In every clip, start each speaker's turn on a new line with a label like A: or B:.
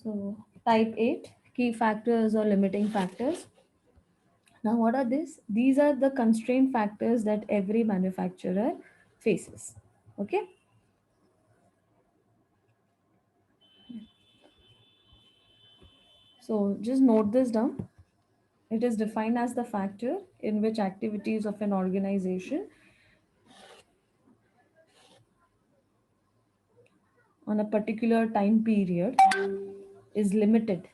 A: So type 8, key factors or limiting factors. Now what are these? These are the constraint factors that every manufacturer faces. Okay. So just note this down. It is defined as the factor in which activities of an organization on a particular time period is limited,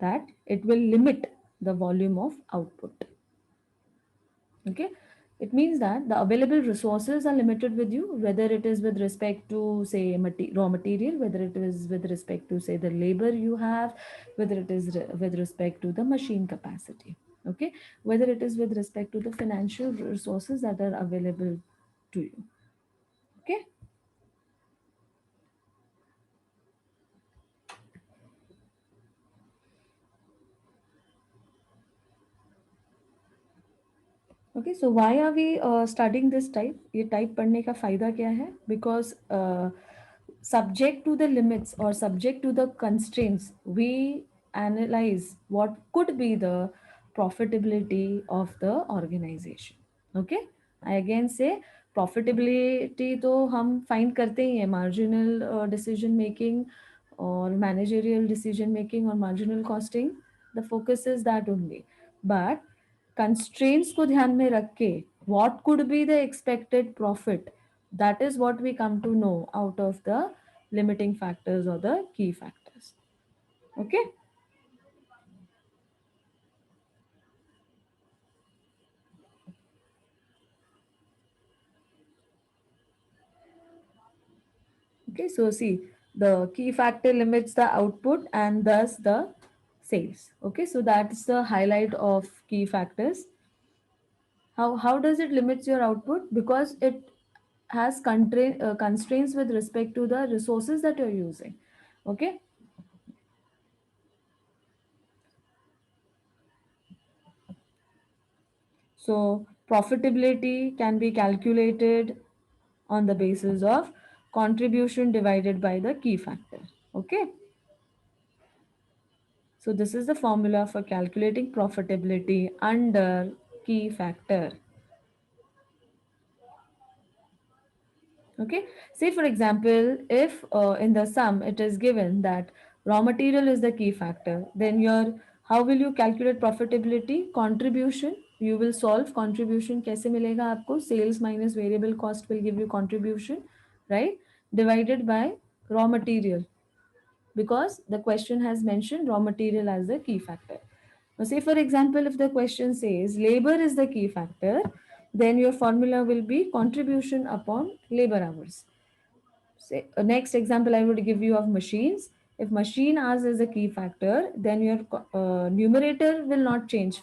A: that it will limit the volume of output. Okay, it means that the available resources are limited with you, whether it is with respect to say raw material, whether it is with respect to say the labor you have, whether it is with respect to the machine capacity. Okay, whether it is with respect to the financial resources that are available to you. Okay. Okay, so why are we studying this type? ये type पढ़ने का फायदा क्या है? Because subject to the limits or subject to the constraints, we analyze what could be the profitability of the organization. Okay, I again say profitability तो हम find करते ही हैं, marginal decision making or managerial decision making or marginal costing. The focus is that only. But constraints को ध्यान में रख के what could be the expected profit, that is what we come to know out of the limiting factors or the key factors. Okay. Okay, so see, the key factor limits the output and thus the sales. Okay, so that's the highlight of key factors. How does it limits your output? Because it has constraints with respect to the resources that you're using. Okay. So profitability can be calculated on the basis of contribution divided by the key factor. Okay. So this is the formula for calculating profitability under key factor. Okay. Say for example, if in the sum it is given that raw material is the key factor, then your how will you calculate profitability? Contribution. You will solve contribution. कैसे मिलेगा आपको? Sales minus variable cost will give you contribution, right? Divided by raw material, because the question has mentioned raw material as the key factor. Now, say for example, if the question says labor is the key factor, then your formula will be contribution upon labor hours. Say next example I would give you of machines. If machine hours is a key factor, then your numerator will not change.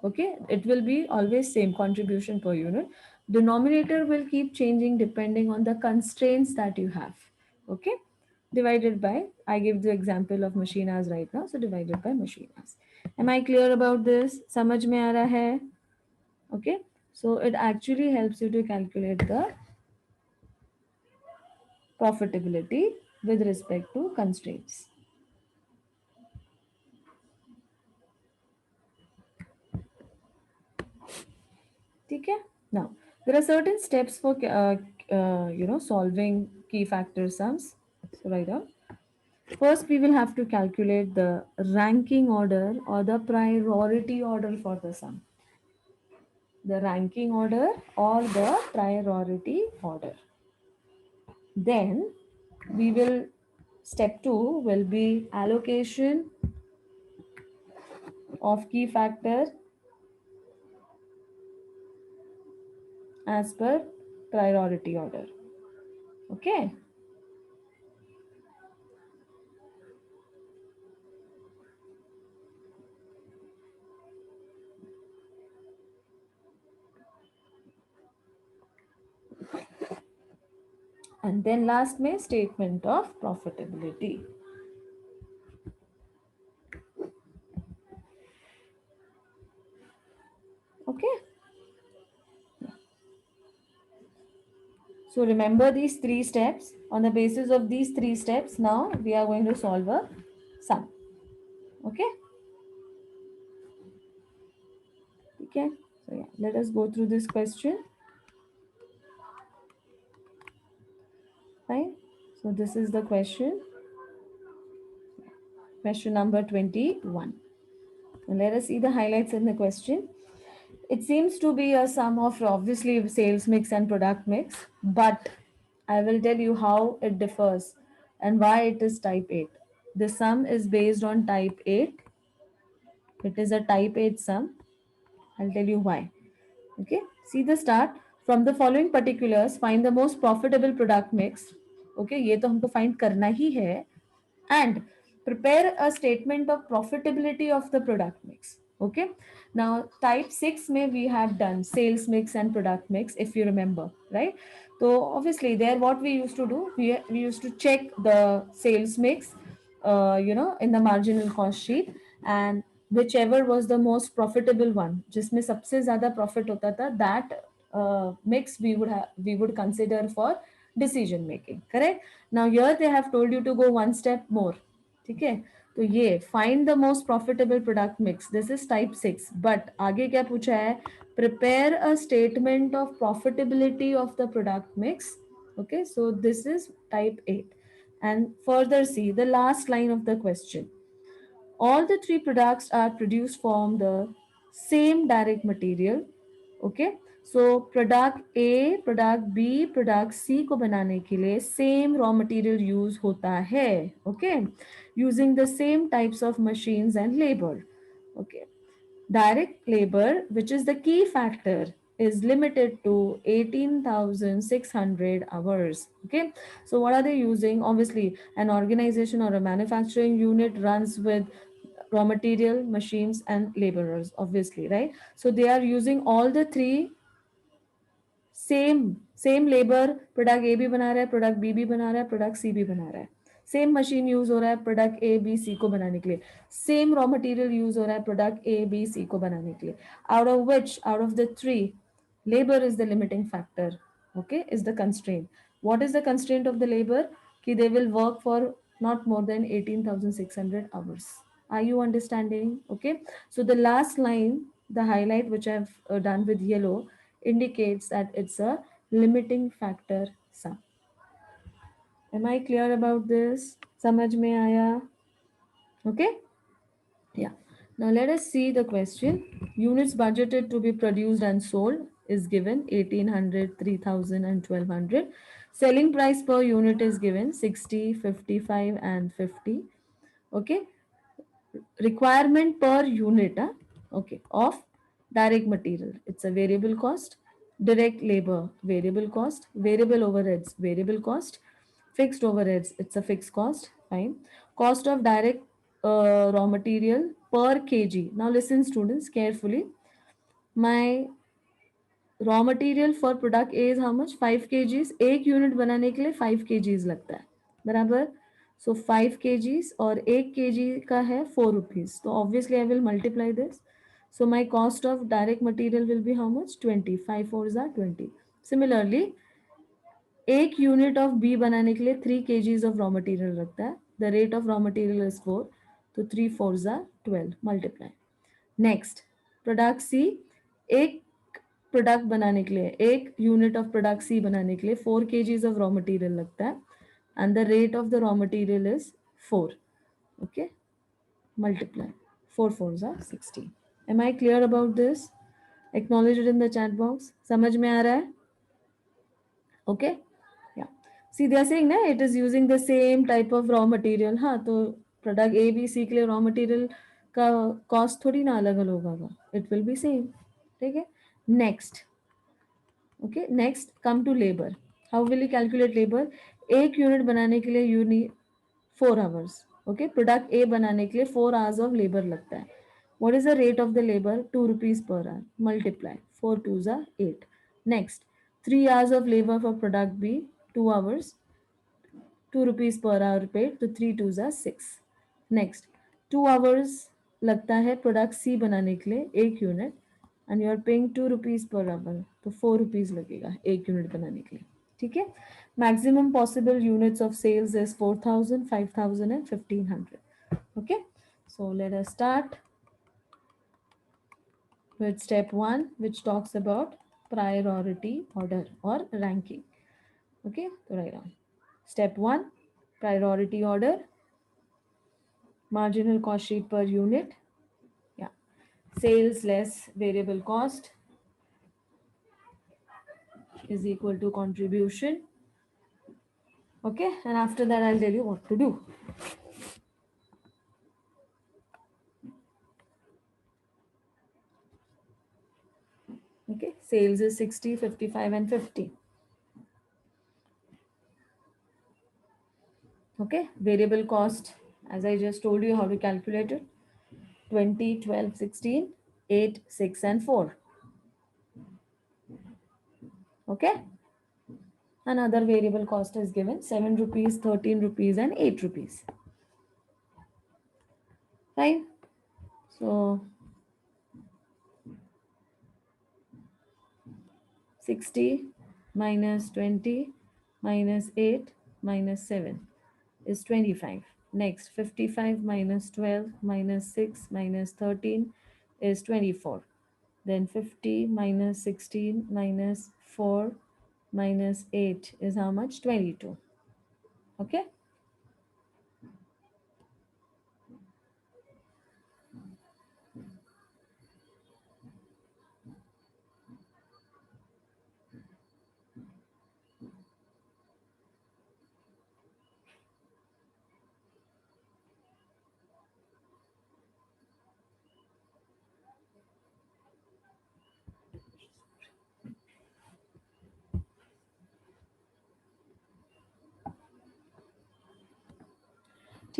A: Okay, it will be always same contribution per unit. Denominator will keep changing depending on the constraints that you have. Okay, divided by, I give the example of machine hours right now, so divided by machine hours. Am I clear about this? समझ में आ रहा है? Okay, so it actually helps you to calculate the profitability with respect to constraints. Okay. Now there are certain steps for solving key factor sums. So write down. First, we will have to calculate the ranking order or the priority order for the sum. The ranking order or the priority order. Then we will, step 2 will be allocation of key factor as per priority order. Okay. And then last may statement of profitability. Okay. So So remember these three steps. On the basis of these three steps, now we are going to solve a sum. Okay? Okay. So yeah, let us go through this question. Fine. So this is the question. Question number 21. Now let us see the highlights in the question. It seems to be a sum of obviously sales mix and product mix, but I will tell you how it differs and why it is type 8. The sum is based on type 8. It is a type 8 sum. I'll tell you why. Okay, see the start. From the following particulars, find the most profitable product mix. Okay, ये तो हमको find करना ही है. And prepare a statement of profitability of the product mix. Okay, now type 6 may we have done sales mix and product mix, if you remember, right? So obviously there what we used to do, we used to check the sales mix, in the marginal cost sheet, and whichever was the most profitable one, जिसमें सबसे ज़्यादा profit होता था, that mix we would consider for decision making. Correct? Now here they have told you to go one step more. ठीक है, तो ये find the most profitable product mix, this is type 6. but आगे क्या पूछा है? Prepare a statement of profitability of the product mix. Okay, so this is type 8. And further see the last line of the question. All the three products are produced from the same direct material. Okay, so product A, product B, product C को बनाने के लिए same raw material use होता है. Okay, using the same types of machines and labour. Okay, direct labor, which is the key factor, is limited to 18,600 hours. Okay, so what are they using? Obviously, an organization or a manufacturing unit runs with raw material, machines, and laborers, obviously, right? So they are using all the three. Same labour, product ए भी बना रहा है, product B भी बना रहा है, product सी भी बना रहा है. सेम मशीन यूज हो रहा है प्रोडक्ट ए बी सी को बनाने के लिए. सेम रॉ मटेरियल यूज हो रहा है प्रोडक्ट ए बी सी को बनाने के लिए. Out of the three, labor is the limiting factor. Okay, is the constraint. What is the constraint of the labor? Ki they will work for not more than 18,600 hours. Are you understanding? Okay, so the last line, the highlight which I've done with yellow, indicates that it's a limiting factor sum. Am I clear about this? Samajh mein aaya? Okay. Yeah. Now let us see the question. Units budgeted to be produced and sold is given 1800, 3000, and 1200. Selling price per unit is given 60, 55, and 50. Okay. Requirement per unit, okay, of direct material, it's a variable cost. Direct labor, variable cost. Variable overheads, variable cost. Fixed overheads, it's a fixed cost. Fine. Cost of direct raw material per kg. Now listen students carefully. My raw material for product A is how much? 5 kgs. एक unit बनाने के लिए 5 kgs लगता है, बराबर. सो 5 kgs और 1 kg का है 4 rupees, तो obviously I will multiply this. So my cost of direct material will be how much? 20. 5 4 = 20. Similarly एक यूनिट ऑफ बी बनाने के लिए 3 kgs ऑफ रॉ मटेरियल लगता है. The rate of raw material is 4, तो 3 4 = 12. मल्टीप्लाई. Next, product C. एक product बनाने के लिए, एक यूनिट ऑफ प्रोडक्ट सी बनाने के लिए 4 kgs ऑफ रॉ मटेरियल लगता है. And the rate of the raw material is 4. Okay, multiply. 4 4 = 16. Am I clear about this? Acknowledge it in the chat box. समझ में आ रहा है? Okay, yeah. See they are saying ना, it is using the same type of raw material. हाँ, तो product A B C के लिए रॉ मटेरियल का कॉस्ट थोड़ी ना अलग अलग होगा, इट विल बी सेम. ठीक है. Next, okay, next come to labour. How will you calculate labour? एक यूनिट बनाने के लिए you need 4 hours. Okay, product A बनाने के लिए 4 hours ऑफ लेबर लगता है. What is the rate of the labour? 2 rupees per hour. Multiply. 4 2 = 8. Next, 3 hours of labour for product B, 2 hours, 2 rupees per hour paid, तो 3 2 = 6. Next, 2 hours लगता है product सी बनाने के लिए एक unit, and you are paying 2 rupees per hour, तो 4 rupees लगेगा एक यूनिट बनाने के लिए. ठीक है. Maximum possible units of sales is 4,000, 5,000, and 1,500. Okay. So let us start with step 1, which talks about priority order or ranking. Okay, so write down. Step 1, priority order, marginal cost sheet per unit. Yeah. Sales less variable cost is equal to contribution. Okay, and after that, I'll tell you what to do. Okay, sales is 60, 55, and 50. Okay, variable cost, as I just told you how to calculate it, 20, 12, 16, 8, 6, and 4. Okay, another variable cost is given 7 rupees, 13 rupees, and 8 rupees. Fine. So 60 minus 20 minus 8 minus 7 is 25. Next, 55 minus 12 minus 6 minus 13 is 24. Then 50 minus 16 minus 4 minus 8 is how much? 22. Okay.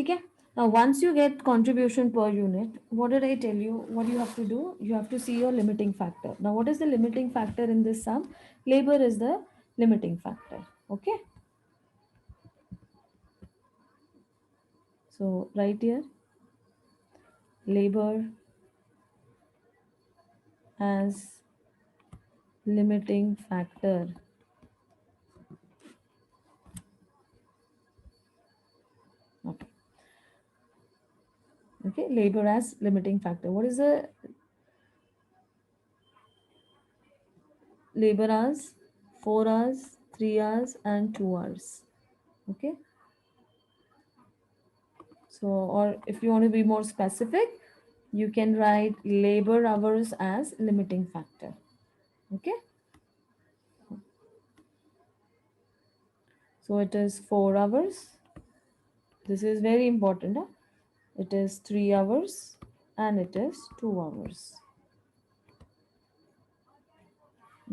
A: Okay. Now, once you get contribution per unit, what did I tell you? What you have to do? You have to see your limiting factor. Now, what is the limiting factor in this sum? Labor is the limiting factor. Okay. So, right here, labor as limiting factor. Okay. Okay. Labor as limiting factor. What is the labor hours? 4 hours, 3 hours, and 2 hours. Okay. So, or if you want to be more specific, you can write labor hours as limiting factor. Okay. So it is 4 hours. This is very important. Huh? It is 3 hours and it is 2 hours.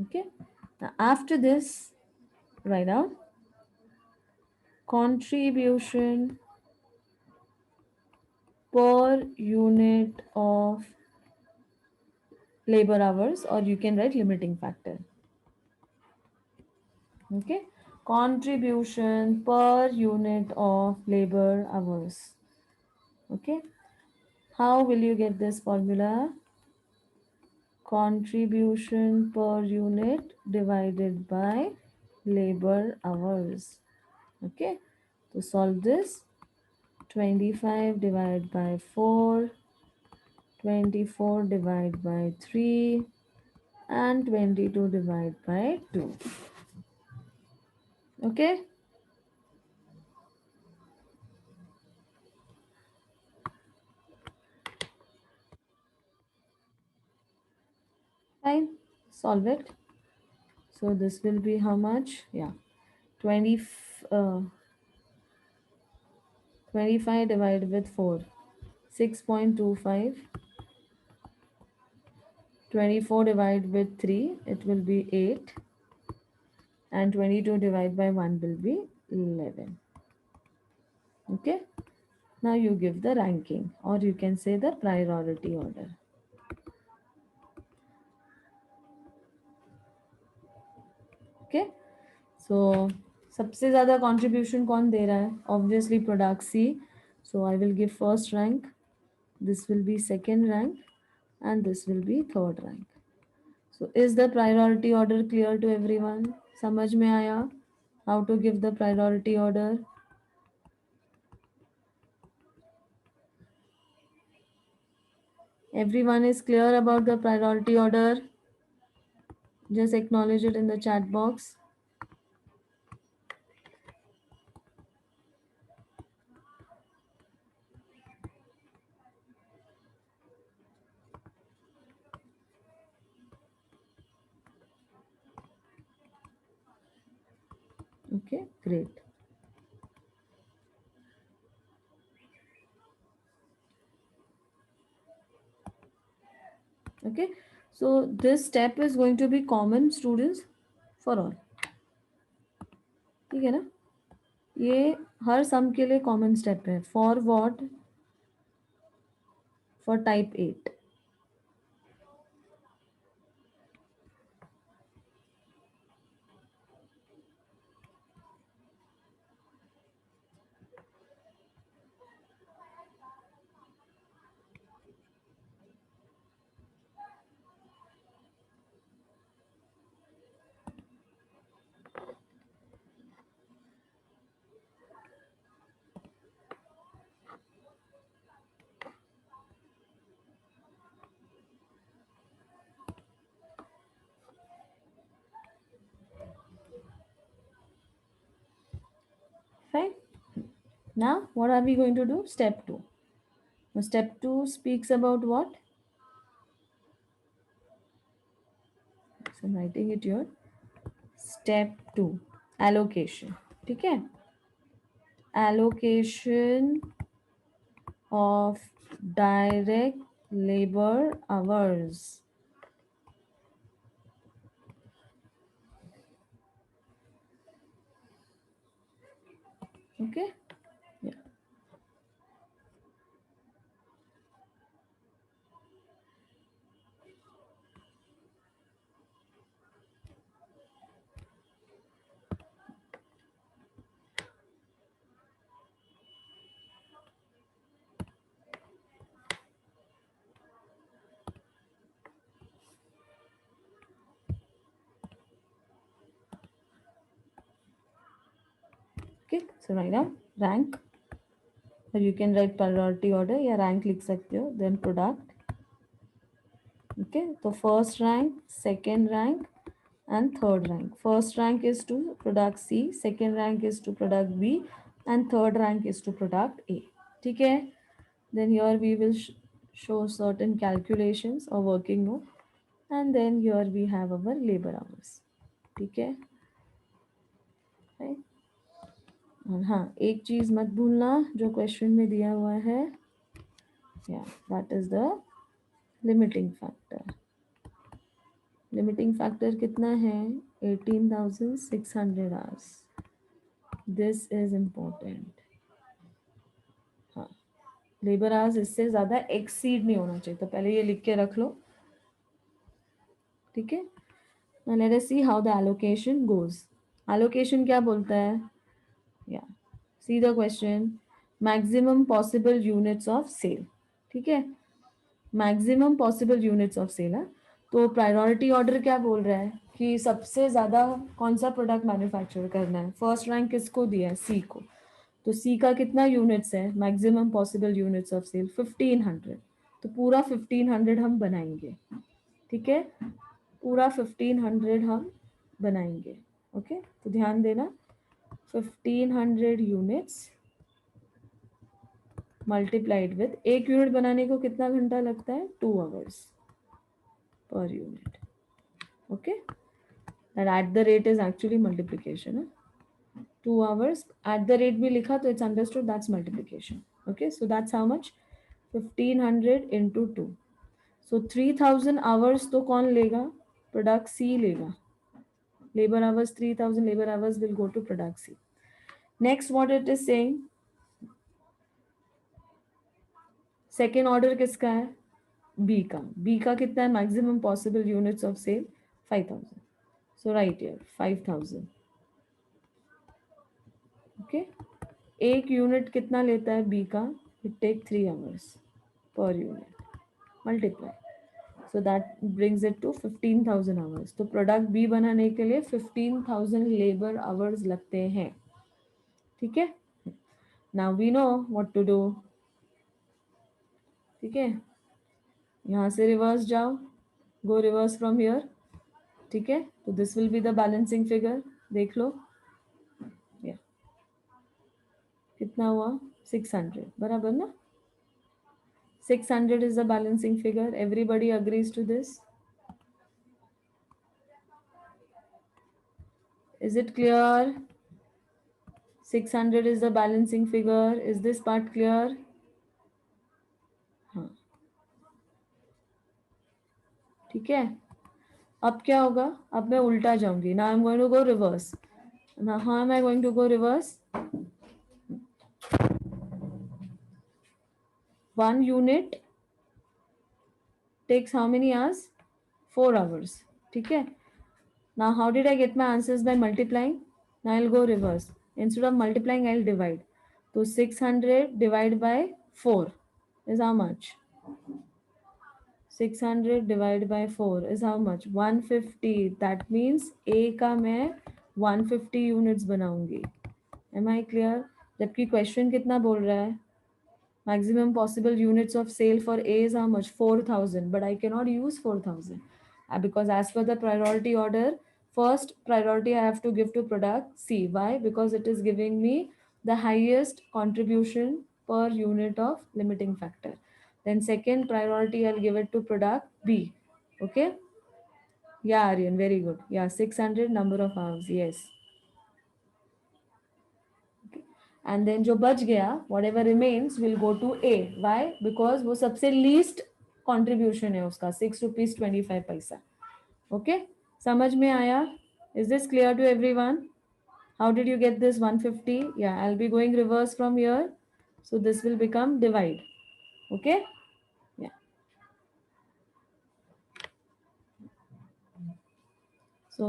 A: Okay. Now after this, write down contribution per unit of labor hours, or you can write limiting factor. Okay. Contribution per unit of labor hours. Okay. How will you get this formula? Contribution per unit divided by labor hours. Okay. To solve this, 25 divided by 4, 24 divided by 3, and 22 divided by 2. Okay. Fine. Solve it. So this will be how much? Yeah. 20, 25 divided with 4. 6.25. 24 divided with 3. It will be 8. And 22 divided by 1 will be 11. Okay. Now you give the ranking, or you can say the priority order. Okay. So सबसे ज़्यादा contribution कौन दे रहा है? Obviously product C. So I will give first rank. This will be second rank. And this will be third rank. So is the priority order clear to everyone? समझ में आया? how to give the priority order. Everyone is clear about the priority order? Just acknowledge it in the chat box. Okay, great. Okay, so this step is going to be common students for all. ठीक है ना? ये हर सम के लिए common step है. For what? For type 8. Fine. Now, what are we going to do? Step 2. Now, step 2 speaks about what? So, I'm writing it here. Step 2. Allocation. ठीक है? Allocation of direct labor hours. Okay? Yeah. Okay, so write down rank, or you can write priority order या rank लिख सकते हो. Then product. Okay, so first rank, second rank, and third rank. First rank is to product C, second rank is to product B, and third rank is to product A. ठीक है? Then here we will show certain calculations or working note, and then here we have our labor hours. ठीक है? Right? और हाँ, एक चीज मत भूलना जो क्वेश्चन में दिया हुआ है. Yeah, that is the limiting factor. Limiting factor कितना है? 18,600 hours. This is important. हाँ, लेबर आवर्स इससे ज़्यादा एक्सीड नहीं होना चाहिए, तो पहले ये लिख के रख लो. ठीक है? Now let us see how the allocation goes. Allocation क्या बोलता है? Yeah. See the question. Maximum possible units of sale. ठीक है? Maximum possible units of sale है. तो प्रायोरिटी ऑर्डर क्या बोल रहा है कि सबसे ज़्यादा कौन सा प्रोडक्ट मैन्युफैक्चर करना है. फर्स्ट रैंक किसको दिया है? सी को. तो सी का कितना यूनिट्स है? Maximum possible units of sale 1500. तो पूरा 1500 हम बनाएंगे. ठीक है? पूरा 1500 हम बनाएंगे. ओके, तो ध्यान देना. 1500 यूनिट्स मल्टीप्लाइड विद, एक यूनिट बनाने को कितना घंटा लगता है? 2 hours per unit. Okay, that at the rate is actually multiplication. 2 hours at the rate भी लिखा तो it's understood that's multiplication. Okay, so that's how much? 1500 into 2. So 3000 hours तो कौन लेगा? Product C लेगा. Labor hours 3000 labor hours will go to product C. Next, what it is saying? Second order किसका है? B का. B का कितना है? Maximum possible units of sale 5000. So right here 5000. Okay. एक यूनिट कितना लेता है बी का? It take 3 hours per unit. Multiply. So that brings it to 15,000 hours. तो प्रोडक्ट बी बनाने के लिए 15,000 लेबर आवर्स लगते हैं. ठीक है. Now we know what to do. ठीक है. यहाँ से रिवर्स जाओ. Go reverse from here. ठीक है. तो this will be the balancing figure. देख लो. या कितना हुआ? 600. बराबर ना? 600 is the balancing figure. Everybody agrees to this. Is it clear? 600 is the balancing figure. Is this part clear? हाँ. ठीक है. अब क्या होगा? अब मैं उल्टा जाऊंगी. Now I'm going to go reverse. Now how am I going to go reverse? One unit takes how many hours? 4 hours. ठीक है. Now how did I get my answers? By multiplying. Now I'll go reverse. Instead of multiplying, I'll divide. So 600 divided by 4 is how much? 600 divided by 4 is how much? 150. That means A का मैं 150 units बनाऊंगी. Am I clear? जबकि question कितना बोल रहा है? Maximum possible units of sale for A is how much? 4,000. But I cannot use 4,000 because as per the priority order, first priority I have to give to product C. Why? Because it is giving me the highest contribution per unit of limiting factor. Then second priority I'll give it to product B. Okay? Yeah, Aryan, very good. Yeah, 600 number of hours. Yes. And then जो बच गया whatever remains will go to A. Why? Because वो सबसे least contribution है उसका. ₹6.25. Okay. समझ में आया? Is this clear to everyone? How did you get this 150? Yeah I will be going reverse from here. So this will become divide. Okay. Yeah so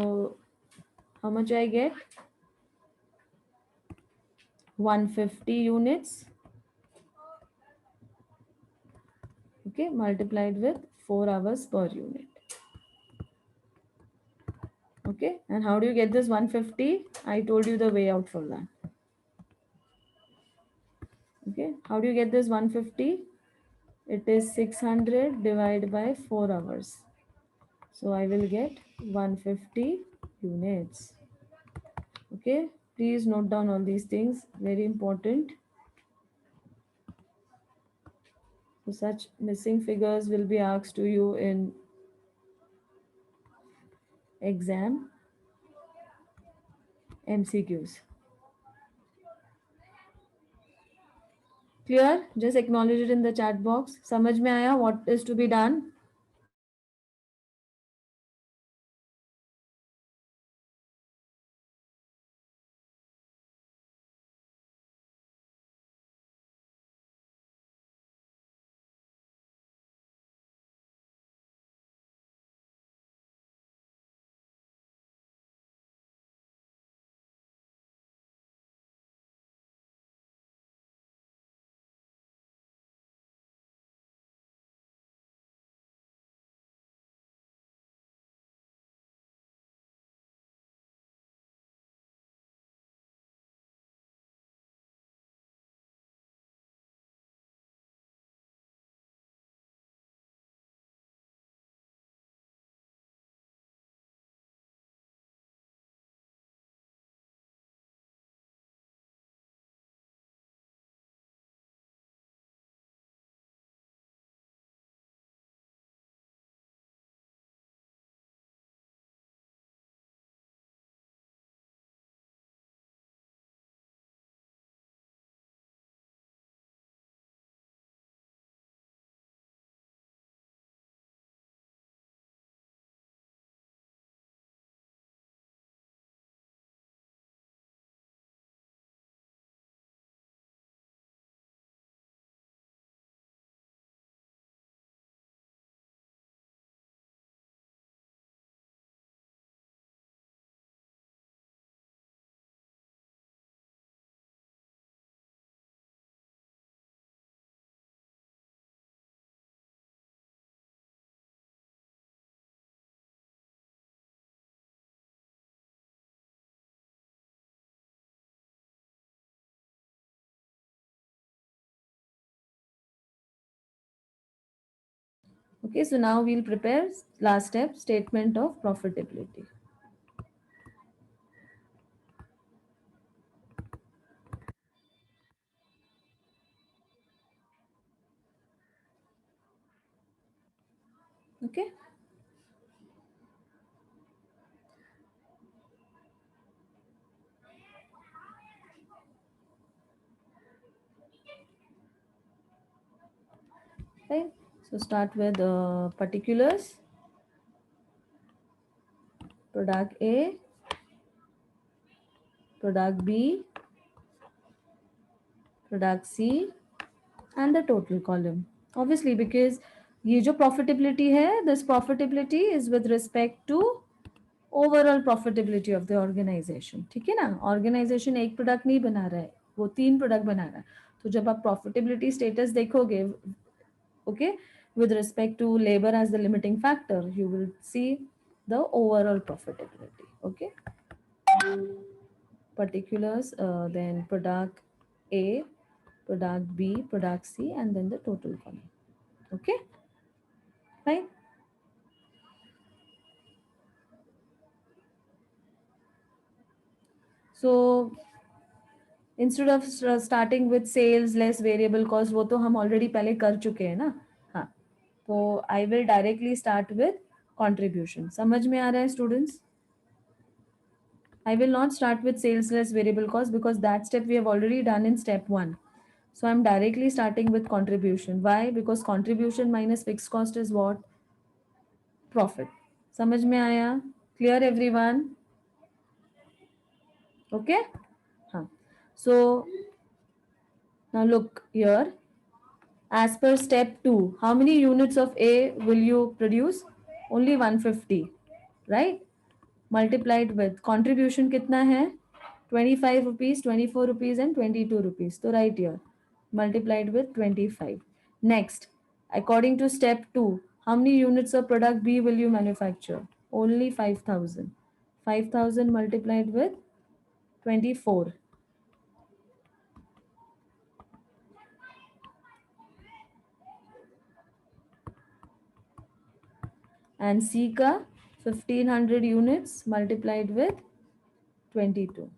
A: how much I get? 150 units. Okay, multiplied with 4 hours per unit. Okay, and how do you get this 150? I told you the way out for that. Okay, how do you get this 150? It is 600 divided by 4 hours. So I will get 150 units. Okay, please note down all these things, very important. So such missing figures will be asked to you in exam MCQs. Clear? Just acknowledge it in the chat box. समझ में आया what is to be done? Okay, so now we'll prepare last step, statement of profitability. Okay. Right. So start with particulars, product A, product B, product C, and the total column. Obviously, because ये जो profitability है, this profitability is with respect to overall profitability of the organization. ठीक है ना? Organization एक product नहीं बना रहा है, वो 3 product बना रहा है. तो जब आप profitability status देखोगे, okay, with respect to labor as the limiting factor, you will see the overall profitability. Okay, particulars, then product A, product B, product C, and then the total column. Okay, fine. So instead of starting with sales less variable cost, वो तो हम already पहले कर चुके हैं ना. हाँ, तो I will directly start with contribution. समझ में आ रहा है students? I will not start with sales less variable cost because that step we have already done in step 1. So I'm directly starting with contribution. Why? Because contribution minus fixed cost is what? Profit. समझ में आया? Clear everyone? Okay? हाँ. So now look here. As per step 2, how many units of A will you produce? Only 150, right? Multiplied with contribution कितना है? 25 rupees, 24 rupees and 22 rupees. So right here, multiplied with 25. Next, according to step 2, how many units of product B will you manufacture? Only 5,000. 5,000 multiplied with 24. And C ka 1,500 units multiplied with 22.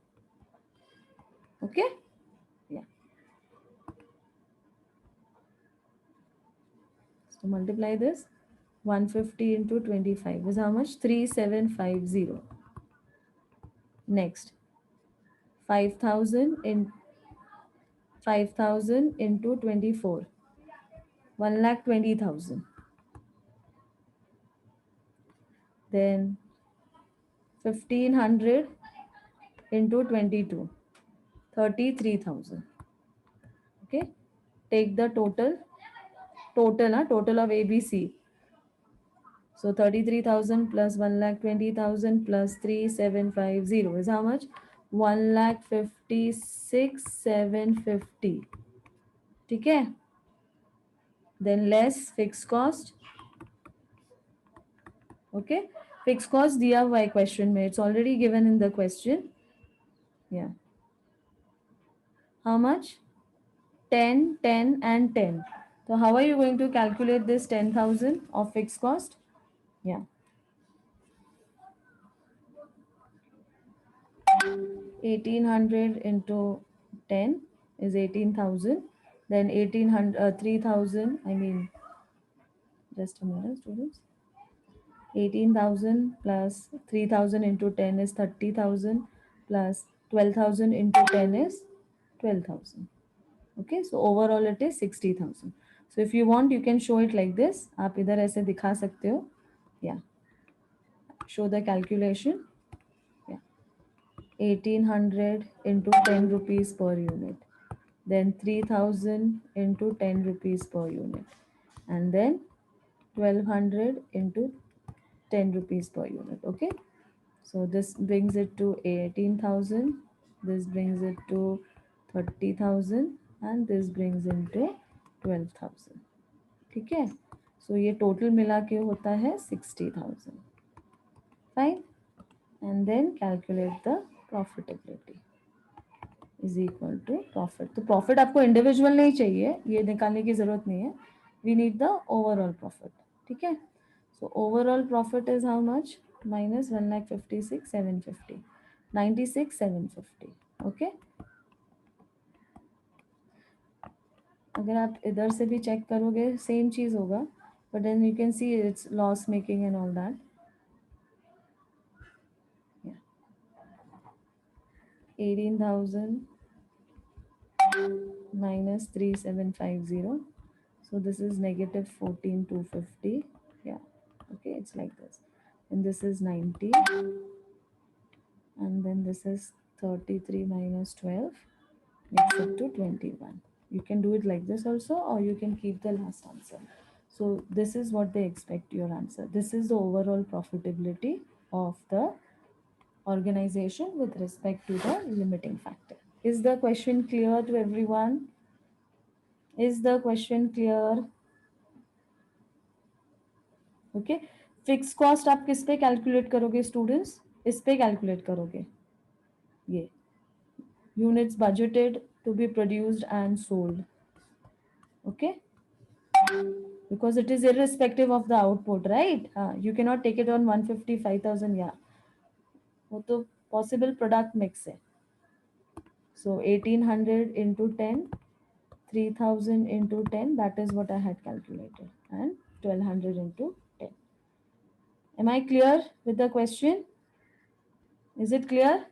A: Okay? Yeah. So multiply this. 150 into 25 is how much? 3750. Next, 5,000 in 5,000 into 24. 1,20,000. Then 1,500 into 22. 33,000. Okay. Take the total of ABC. So 33,000 plus 1,20,000 plus 3,750 is how much? 1,56,750. ठीक है? Then less fixed cost. Okay, fixed cost दिया हुआ है question में. It's already given in the question. Yeah. How much? 10, 10 and 10. So how are you going to calculate this 10,000 of fixed cost? Yeah. 1,800 into 10 is 18,000. Then 1,800, 3,000, I mean, just a minute, students. 18,000 plus 3,000 into 10 is 30,000 plus 12,000 into 10 is 12,000. Okay, so overall it is 60,000. So if you want, you can show it like this. आप इधर ऐसे दिखा सकते हो. Yeah. Show the calculation. Yeah. 1,800 into 10 rupees per unit. Then 3,000 into 10 rupees per unit. And then 1,200 into 10 rupees per unit. Okay. So this brings it to 18,000. This brings it to 30,000. And this brings into 12,000. ठीक है. So ये total मिला के होता है 60,000. Fine. And then calculate the profitability is equal to profit. तो profit आपको individual नहीं चाहिए, ये निकालने की जरूरत नहीं है. We need the overall profit. ठीक है. So overall profit is how much? Minus 1,56,750. 96,750. Okay. अगर आप इधर से भी चेक करोगे सेम चीज होगा, but then you can see it's loss making and all that. 18,000 minus 3,750. So this is negative 14,250. Yeah. Okay, it's like this. And this is 90. And then this is 33 minus 12 makes it to 21. You can do it like this also, or you can keep the last answer. So this is what they expect your answer. This is the overall profitability of the organization with respect to the limiting factor. Is the question clear to everyone? Is the question clear? Okay. Fix cost आप किस पे calculate करोगे students? इस पे calculate करोगे. ये units budgeted to be produced and sold. Okay. Because it is irrespective of the output, right? You cannot take it on 155,000. Yeah, वो तो possible product mix है. So 1800 into 10, 3000 into 10, that is what I had calculated, and 1200 into 10. Am I clear with the question? Is it clear?